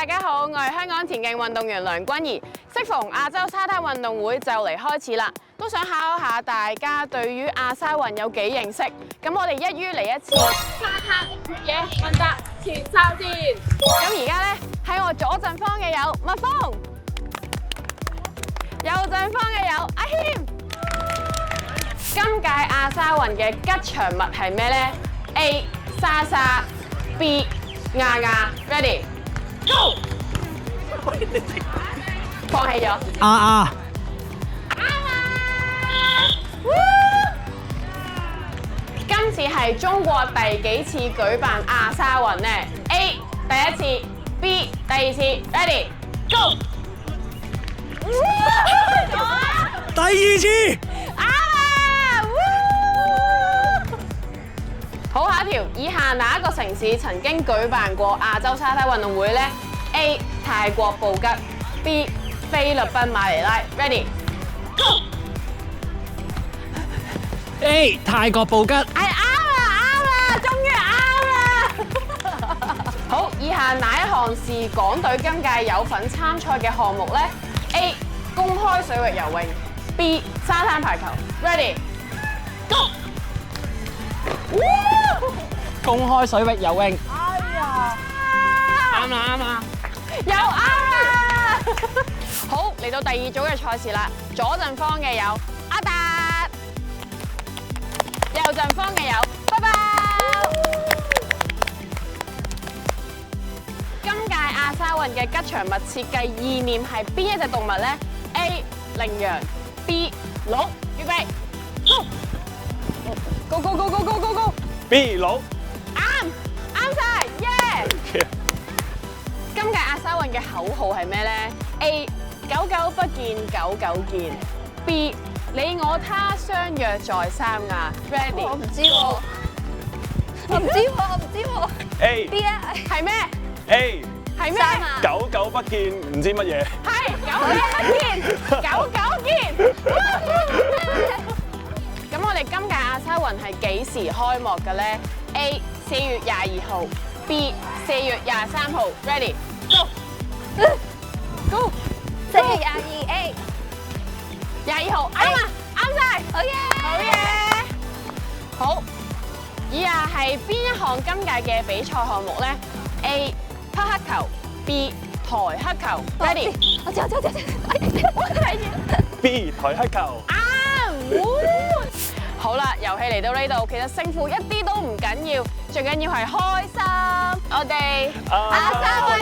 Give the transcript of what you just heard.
大家好，我係香港田徑運動員梁君怡。適逢亞洲沙灘運動會就嚟開始啦，都想考下大家對於亞沙運有幾認識。咁我哋一於嚟一次沙灘越野問答前哨戰。咁而家咧喺我左陣方嘅有麥峰，右陣方嘅有阿謙。今屆亞沙運嘅吉祥物係咩咧 ？A. 莎莎 B. 亞亞 ，ready go！ 放棄咗。啱啊！今次係中國第幾次舉辦亞沙運呢 ？A. 第一次 B. 第二次 ，ready go！ 第二次。好，下一條，以下哪一個城市曾經舉辦過亞洲沙灘運動會呢 ？A. 泰國布吉 B. 菲律賓馬尼拉 ，ready go！ A. 泰國布吉。係啱啦，終於啱啦！好，以下哪一項是港隊今屆有份參賽嘅項目呢 ？A. 公開水域游泳 B. 沙灘排球 ，ready go！ 公開水域游泳。哎呀，啱啦！又啱啦！好，嚟到第二組嘅賽事啦，左陣方嘅有阿達，右陣方嘅有包包。今屆亞沙運嘅吉祥物設計意念係邊一隻動物呢 ？A. 羚羊 B. 鹿，預備 go go go go go go go！ B 佬啱晒，耶！今屆亞沙運嘅口號係咩咧 ？A. 久久不見，久久見。B. 你我他相約在三亞。Ready？ 我唔知喎，我唔知喎。 A B 咧係咩？ A 係咩？三亞。久久不見，唔知乜嘢。係久久不見，久久見。咁我哋今屆亞沙運係幾時開幕嘅咧 ？A. 4月22號 B. 4月23號 Ready Go Go 4月22 A 22號啱啊，啱晒，好嘢！好嘢！好，以下係邊一項今屆嘅比賽項目咧 ？A. 匹克球 B. 台克球 Ready 我知，我睇住。 B 台黑球。好啦，遊戲嚟到呢度，其實勝負一啲都唔緊要，最緊要係開心。我哋亞沙運